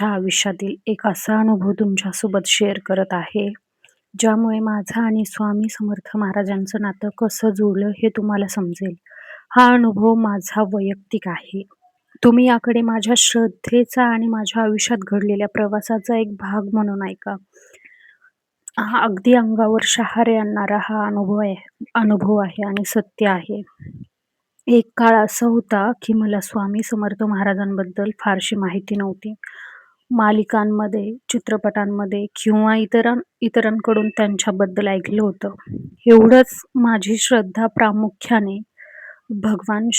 माझ्या आयुष्यातील एक असा अनुभव तुमच्यासोबत शेअर करत आहे, ज्यामुळे माझं आणि स्वामी समर्थ महाराजांचं नातं कसं जुळलं हे तुम्हाला समजेल. हा अनुभव माझा वैयक्तिक आहे. तुम्ही याकडे माझ्या श्रद्धेचा आणि माझ्या आयुष्यात घडलेल्या प्रवासाचा एक भाग म्हणून ऐका. हा अगदी अंगावर शहारे आणणारा हा अनुभव आहे आणि सत्य आहे. एक काळ असा होता, की मला स्वामी समर्थ महाराजांबद्दल फारशी माहिती नव्हती. मालिकांमध्ये, चित्रपटांमध्ये किंवा इतरांकडून त्यांच्याबद्दल ऐकलं होतं. एवढंच माझी श्रद्धा प्रामुख्याने भगवान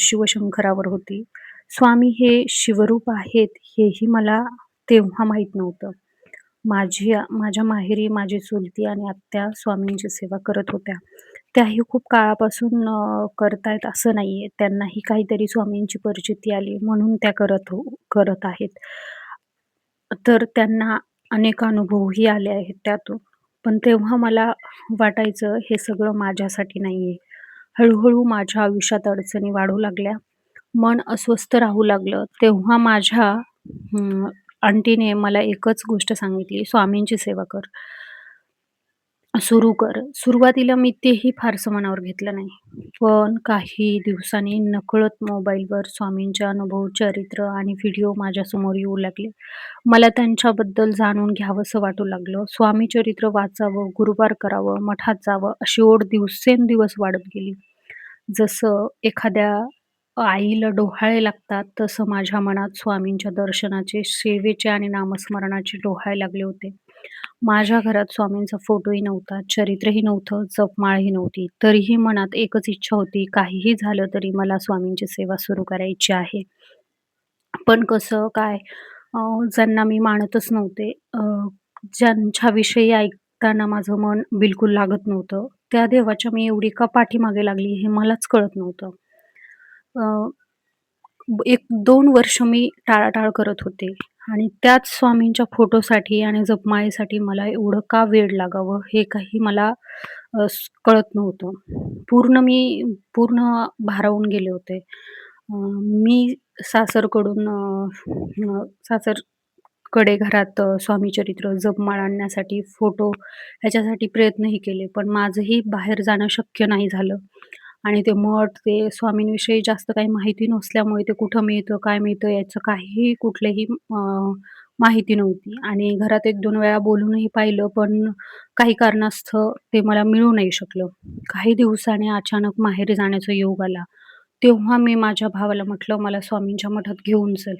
शिवशंकरावर होती. स्वामी हे शिवरूप आहेत हेही मला तेव्हा माहीत नव्हतं. माझ्या माहेरी माझी चुलती आणि आत्या स्वामींची सेवा करत होत्या. त्याही खूप काळापासून करतायत असं नाहीये. त्यांनाही काहीतरी स्वामींची प्रचिती आली म्हणून त्या करत आहेत. तर त्यांना अनेक अनुभवही आले आहेत त्यातून. पण तेव्हा मला वाटायचं हे सगळं माझ्यासाठी नाहीये. हळू माझ्या आयुष्यात अडचणी वाढू लागल्या. मन अस्वस्थ राहू लागलं. तेव्हा माझ्या आंटीने मला एकच गोष्ट सांगितली, "स्वामींची सेवा कर. सुरू कर." सुरुवातीला मी तेही फारसं मनावर घेतलं नाही. पण काही दिवसांनी नकळत मोबाईलवर स्वामींचे अनुभव, चरित्र आणि व्हिडिओ माझ्यासमोर येऊ लागले. मला त्यांच्याबद्दल जाणून घ्यावंसं वाटू लागलं. स्वामी चरित्र वाचावं, गुरुवार करावं, मठात जावं अशी ओढ दिवसेंदिवस वाढत गेली. जसं एखाद्या आईला डोहाळे लागतात, तसं माझ्या मनात स्वामींच्या दर्शनाचे, सेवेचे आणि नामस्मरणाचे डोहाळे लागले होते. माझ्या घरात स्वामींचा फोटोही नव्हता, चरित्रही नव्हतं, जपमाळही नव्हती. तरीही मनात एकच इच्छा होती, काहीही झालं तरी मला स्वामींची सेवा सुरू करायची आहे. पण कसं काय ज्यांना मी मानतच नव्हते, ज्यांच्याविषयी ऐकताना माझं मन बिलकुल लागत नव्हतं, त्या देवाच्या मी एवढी का पाठीमागे लागली हे मलाच कळत नव्हतं. अ, 1-2 वर्ष मी टाळाटाळ करत होते आणि त्याच स्वामींच्या फोटोसाठी आणि जपमाळेसाठी मला एवढं का वेड लागावं हे काही मला कळत नव्हतं. पूर्ण भारावून गेले होते. मी सासरकडून सासरकडे घरात स्वामी चरित्र, जपमाळ आणण्यासाठी, फोटो ह्याच्यासाठी प्रयत्नही केले. पण माझंही बाहेर जाणं शक्य नाही झालं. आणि ते मठ, ते स्वामींविषयी जास्त काही माहिती नसल्यामुळे ते कुठं मिळतं, काय मिळतं याचं काहीही कुठलीही माहिती नव्हती आणि घरात 1-2 वेळा बोलूनही पाहिलं, पण काही कारणास्तव ते मला मिळू नाही शकलं. काही दिवसांनी अचानक माहेरी जाण्याचा योग आला. तेव्हा मी माझ्या भावाला म्हटलं, "मला स्वामींच्या मठात घेऊन चल."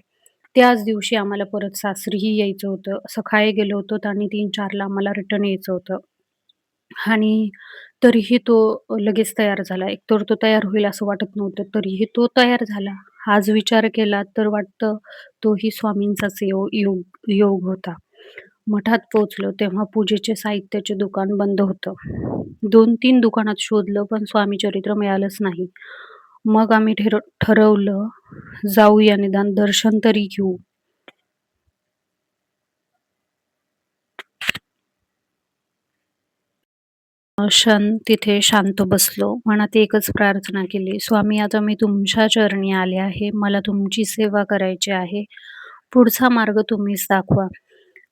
त्याच दिवशी आम्हाला परत सासरीही यायचं होतं. सकाळी गेलो होतो आणि 3-4ला आम्हाला रिटर्न यायचं होतं. आणि तरीही तो लगेच तयार झाला. एकतर तो तयार होईल असं वाटत नव्हतं, तरीही तो तयार झाला. आज विचार केला तर वाटतं तोही स्वामींचाच योग योग होता. मठात पोहोचलो तेव्हा पूजेचे साहित्याचे दुकान बंद होतं. 2-3 दुकानात शोधलं पण स्वामी चरित्र मिळालंच नाही. मग आम्ही ठरवलं जाऊया निदान दर्शन तरी घेऊ. क्षण तिथे शांत बसलो. मनात एकच प्रार्थना केली, "स्वामी आता मी तुमच्या चरणी आले आहे. मला तुमची सेवा करायची आहे. पुढचा मार्ग तुम्हीच दाखवा."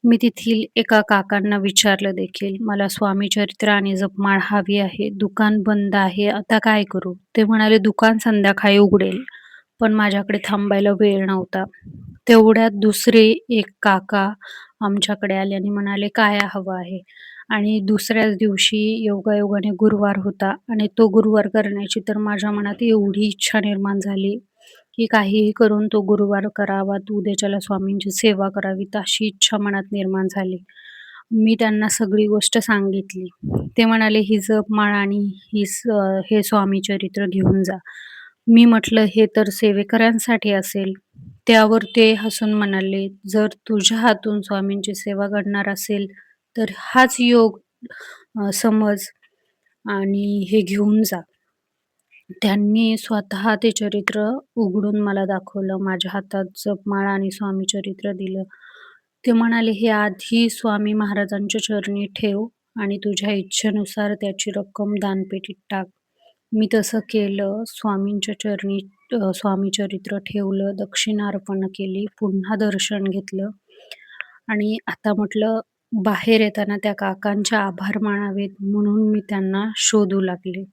मी तेथील एका काकांना विचारलं देखील, "मला स्वामी चरित्र आणि जपमाळ हवी आहे. दुकान बंद आहे. आता काय करू?" ते म्हणाले, "दुकान संध्याकाळी उघडेल." पण माझ्याकडे थांबायला वेळ नव्हता. तेवढ्यात दुसरे एक काका आमच्याकडे आले आणि म्हणाले, "काय हवं आहे?" आणि दुसऱ्याच दिवशी योगायोगाने गुरुवार होता आणि तो गुरुवार करण्याची तर माझ्या मनात एवढी इच्छा निर्माण झाली, की काहीही करून तो गुरुवार करावा, उद्याच्याला स्वामींची सेवा करावी, अशी इच्छा मनात निर्माण झाली. मी त्यांना सगळी गोष्ट सांगितली. ते म्हणाले, "ही जपमाळ आणि हे स्वामी चरित्र घेऊन जा." मी म्हटलं, "हे तर सेवेकऱ्यांसाठी असेल." त्यावर ते हसून म्हणाले, "जर तुझ्या हातून स्वामींची सेवा घडणार असेल, तर हाच योग समज आणि हे घेऊन जा." त्यांनी स्वतः ते चरित्र उघडून मला दाखवलं. माझ्या हातात जपमाळा आणि स्वामीचरित्र दिलं. ते म्हणाले, "हे आधी स्वामी महाराजांच्या चरणी ठेव आणि तुझ्या इच्छेनुसार त्याची रक्कम दानपेटीत टाक." मी तसं केलं. स्वामींच्या चरणी स्वामीचरित्र ठेवलं, दक्षिणा अर्पण केली, पुन्हा दर्शन घेतलं आणि आता म्हटलं बाहेर येताना त्या काकांचे आभार मानावेत म्हणून मी त्यांना शोधू लागले.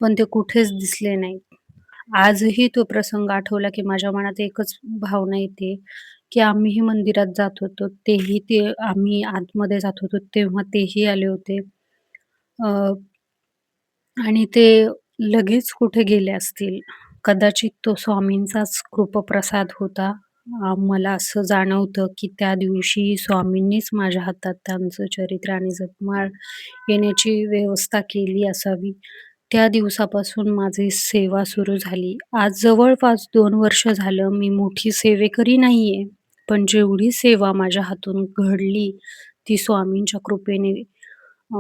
पण ते कुठेच दिसले नाहीत. आजही तो प्रसंग आठवला, की माझ्या मनात एकच भावना येते, की आम्हीही मंदिरात जात होतो. आम्ही आतमध्ये जात होतो तेव्हा तेही आले होते. अ, आणि ते लगेच कुठे गेले असतील. कदाचित तो स्वामींचाच कृपाप्रसाद होता. मला असं जाणवतं, की त्या दिवशी स्वामींनीच माझ्या हातात त्यांचं चरित्र आणि जपमाळ येण्याची व्यवस्था केली असावी. त्या दिवसापासून माझी सेवा सुरू झाली. आज जवळपास 2 वर्ष झालं मी मोठी सेवेकरी नाहीये. पण जेवढी सेवा माझ्या हातून घडली, ती स्वामींच्या कृपेने अ,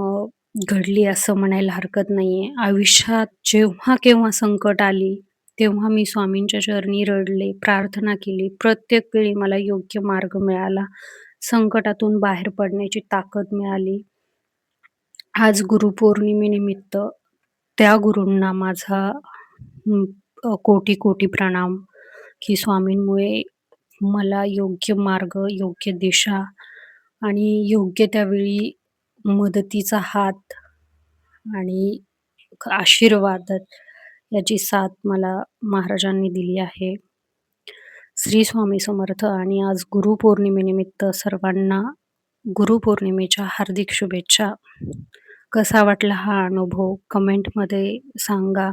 घडली असं म्हणायला हरकत नाहीये. आयुष्यात जेव्हा केव्हा संकट आली, तेव्हा मी स्वामींच्या चरणी रडले, प्रार्थना केली. प्रत्येक वेळी मला योग्य मार्ग मिळाला. संकटातून बाहेर पडण्याची ताकद मिळाली. आज गुरुपौर्णिमेनिमित्त त्या गुरूंना माझा कोटी-कोटी प्रणाम, की स्वामींमुळे मला योग्य मार्ग, योग्य दिशा आणि योग्य त्यावेळी मदतीचा हात आणि आशीर्वाद याची साथ मला महाराजांनी दिली आहे. श्री स्वामी समर्थ आणि आज गुरुपौर्णिमेनिमित्त सर्वांना गुरुपौर्णिमेच्या हार्दिक शुभेच्छा. कसा वाटला हा अनुभव कमेंटमध्ये सांगा.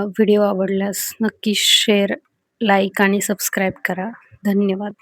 व्हिडिओ आवडल्यास नक्की शेअर, लाईक आणि सबस्क्राईब करा. धन्यवाद.